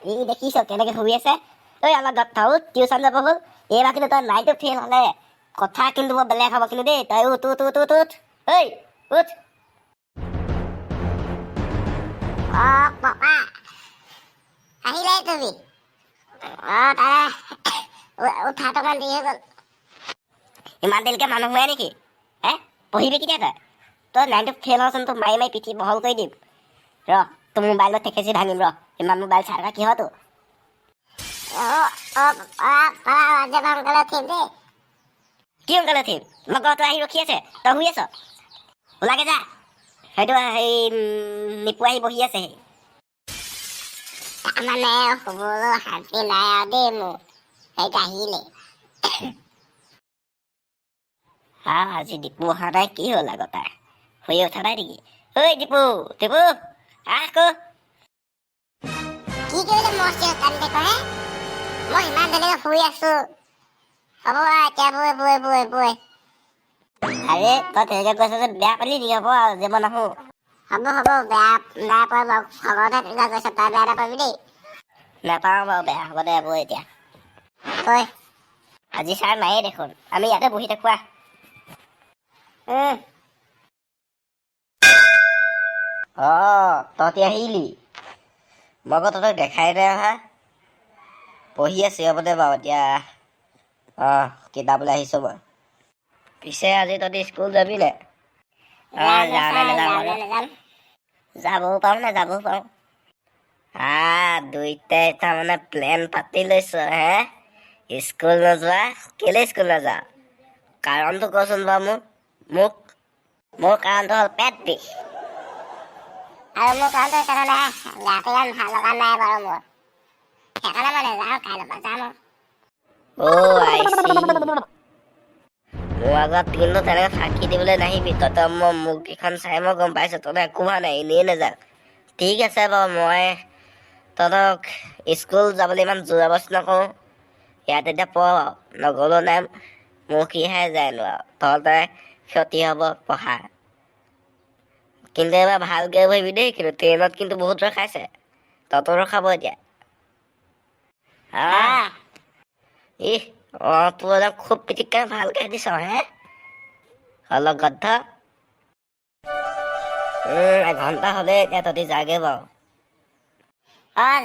ই দেখিছ কেনেকে শুই আছে ঐ আমাৰ গথাও টিউচন যাব হ'ল এইবাৰ কিন্তু তই নাইটো ফেইল হ'লে কথা কিন্তু বৰ বেলেগ হ'ব কিন্তু দেই তই উঠ উঠ উঠ উঠ উঠ ঐ উঠ পাপা আহিলে তুমি তাৰে উঠাটো অকমান দেৰি হৈ গ'ল ইমান দেৰিলৈকে মানুহ শুৱে নেকি হে পঢ়িবি কেতিয়া তই নাইনটো ফেইল হচোন তোক মাৰি মাৰি পিঠি বহল কৰি দিম ৰ তোৰ মোবাইলত ঠেকেচি ভাঙিম ৰ ইমান মোবাইল চাই থকা কিহতো সোনকালে উঠিম দেই কি সোনকালে উঠিম লগৰটো আহি ৰখি আছে তই শুই আছ ওলাগে যা সেইটো সেই নিপু আহি বহি আছে তাৰমানে শুবলৈ শান্তি নাই আৰু দেই মোৰ সেইটো আহিলে আজি দীপু অহা নাই কি হ'ল আকৌ তাৰ শুই উঠা নাই নেকি ঐ দীপু দীপু আহ আকৌ কি কৰিলে মস্তি কান্দি হে মই ইমান দেৰিলৈকে শুই আছো হ'ব এতিয়া বৈ আৰে তই তেনেকে কৈছ যে বেয়া পালি নেকি হ'ব আৰু যে মই নাহো হ'ব বেয়া পোৱা বাৰু খবৰতে তেনেকুৱা কৈছ তই বেয়া নাপাবি দেই নাপাওঁ বাৰু বেয়া হ'ব দে বৈ এতিয়া ঐ আজি ছাৰ নায়েই দেখোন আমি ইয়াতে বহি থাকোঁ তহঁতি আহিলি মই আকৌ তহঁতক দেখাই নাই অহা পঢ়ি আছো হ'ব দে বাৰু এতিয়া কিতাপলৈ আহিছোঁ মই পিছে আজি তহঁতি স্কুল যাবি নে যাবও পাৰোঁ নাযাবও পাৰোঁ দুইটাই তাৰমানে প্লেন পাতি লৈছ হে স্কুল নোযোৱা কেলে স্কুল নাযাওঁ কাৰণটো কচোন বাৰু মোৰ কাৰণটো হ'ল পেট বিষ আৰু মোৰ কাৰণটো সেইকাৰণে গাটো ইমান ভাল লগা নাই বাৰু মোৰ সেইকাৰণে মই নাযাওঁ কাইলৈ পৰা যাম মোৰ আগত কিন্তু তেনেকৈ ফাঁকি দিবলৈ নাহিবি তহঁতৰ মই মুখকেইখন চাই মই গম পাইছোঁ তহঁতৰ একো হোৱা নাই এনেই নাযাওঁ ঠিক আছে বাৰু মই তহঁতক স্কুল যাবলৈ ইমান জোৰ জবৰদস্তি নকৰোঁ ইয়াত এতিয়া পঢ় নগ'লেও নাই মোৰ কিহে যায়নো আৰু তহঁতে ক্ষতি হ'ব পঢ়া কিন্তু এবাৰ ভালকৈ পঢ়িবি দেই কিন্তু ট্ৰেইনত কিন্তু বহুত ৰখাইছে তহঁতৰো খাব এতিয়া তোৰ একদম খুব পিটিককৈ ভালকৈ দিছ হে অলপ গদ্ধ এঘণ্টা হ'লে এতিয়া তহঁতি যাগে বাৰু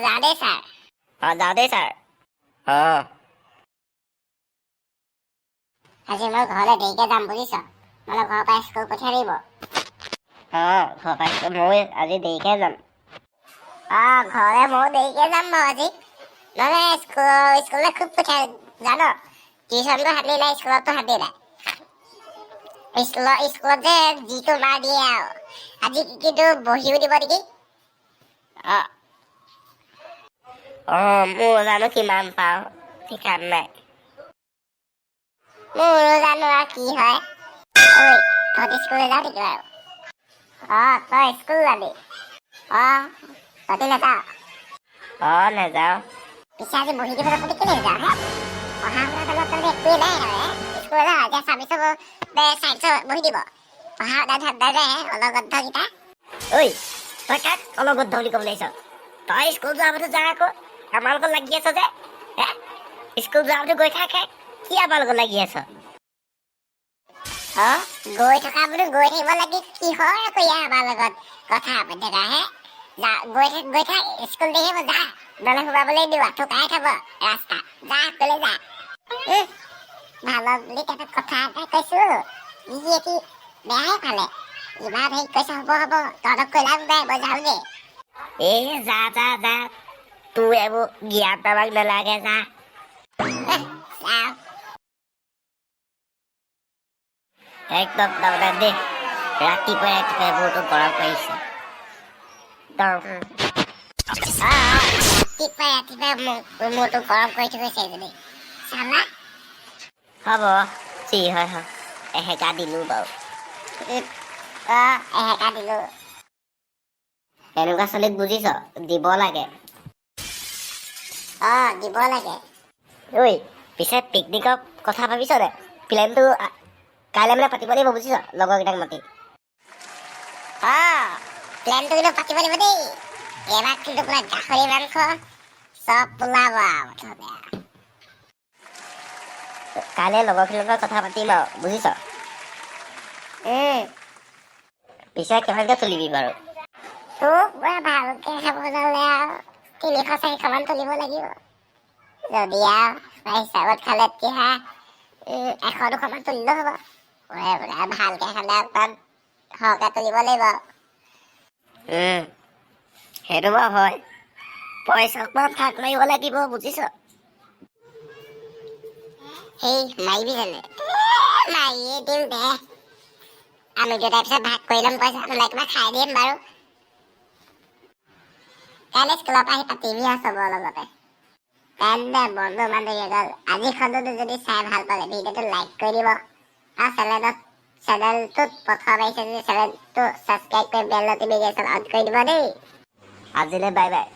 যা দেই ছাৰ যাওঁ দেই ছাৰ আজি মই ঘৰলৈ দেৰিকৈ যাম বুজিছ মানে ঘৰৰ পৰা স্কুল পঠিয়াই দিব মই আজি দেৰিকৈ যাম ঘৰলৈ ময়ো দেৰিকৈ যাম বাৰু আজি নহ'লে স্কুললৈ খুব পঠিয়াই জান টিউচনটো হাতি নাই স্কুলতো হাতি নাই স্কুলত যে যিটো মাৰ দিয়ে আৰু আজি কিন্তু বহিও দিব নেকি মোৰ জানো কিমান পাওঁ ঠিকান নাই মোৰো জানো আৰু কি হয় ঐ তহঁতি স্কুললৈ যাওঁ নেকি বাৰু তই স্কুল যাবি তহঁতি নাযাওঁ নাযাওঁ পিছে আজি বহি দিবলৈ তহঁতি কেলৈ যাওঁ হে পঢ়া শুনা কামত তহঁতি একোৱেই নাই নহয় স্কুললৈ যাওঁ এতিয়া চাবিচোন চাইন্সত বহি দিব পঢ়া শুনা ধান্দা যে অলগদ্ধকেইটা ঐ তই কাক অলগদ্ধ বুলি ক'বলৈ আহিছ তই স্কুল যোৱাৰ কথা যা আকৌ আমাৰ লগত লাগি আছ যে স্কুল যোৱাৰ কথা গৈ থাক কি আমাৰ লগত লাগি আছ গৈ থকা বুলি গৈ থাকিব লাগি কিহৰ আকৌ ইয়াৰ আমাৰ লগত কথা পাতি থকা হে গৈ থাক স্কুল দেখিব যা নহ'লে সোমাবলৈ দিওঁ থুকাই খাব ৰাস্তা যা ক'লে যা ভালত বুলি তাতে কথা এটা কৈছো ই কি বেয়াই পালে ইমান হেৰি কৈছে হ'ব তহঁতক কৈ লাভ নাই মই যাওঁগে যা তোৰ এইবোৰ জ্ঞান আমাক নালাগে যা একদম তাৰমানে দেই ৰাতিপুৱাই বহুতো গৰম কৰিছে ৰাতিপুৱাই মূৰটো গৰম কৰি থৈছে এজনী চালা হ'ব যি হয় এহেকা দিলোঁ বাৰু এহেকা দিলোঁ এনেকুৱা ছোৱালীক বুজিছ দিব লাগে দিব লাগে ঐ পিছে পিকনিকৰ কথা ভাবিছ দে প্লেনটো কাইলৈ মানে পাতিব লাগিব বুজিছ লগৰকেইটাক মাতি প্লেনটো কিন্তু পাতিব লাগিব দেই এইবাৰ কিন্তু পুৰা গাহৰি মাংস চব পোলাব আৰু মুঠতে আৰু। কাইলৈ লগৰখিনিৰ লগত কথা পাতিম আৰু বুজিছ। পিছে কিমানকে তুলিবি বাৰু? তোক পুৰা ভালকে খাব যালে আৰু 300-400 তুলিব লাগিব। যদি আৰু হিচাপত খালে তেতিয়া 100-200 তুলিলেও হ'ব। পুৰা ভালকে খালে অকণমান সৰহকে তুলিব লাগিব। সেইটো বাৰু হয়, পইচা অকণমান ভাগ মাৰিব লাগিব বুজিছ। সেই মাৰিবি জানে মাৰিয়ে দিম দে। আমি দুটাৰ পিছত ভাগ কৰি ল'ম পইচা, তোলে কিবা খাই দিম বাৰু। কাইলৈ স্কুলৰ পৰা আহি পাতিবি আৰু চবৰ লগতে। তেন্তে বন্ধু বান্ধৱীসকল, আজি খণ্ডটো যদি চাই ভাল পালে ভিডিঅ'টো লাইক কৰি দিব আৰু চেনেলটোত প্ৰথম আহিছে যদি চেনেলটো ছাবস্ক্ৰাইব কৰি বেল নটিফিকেশ্যন অন কৰি দিব দেই। আজিলৈ বাই বাই।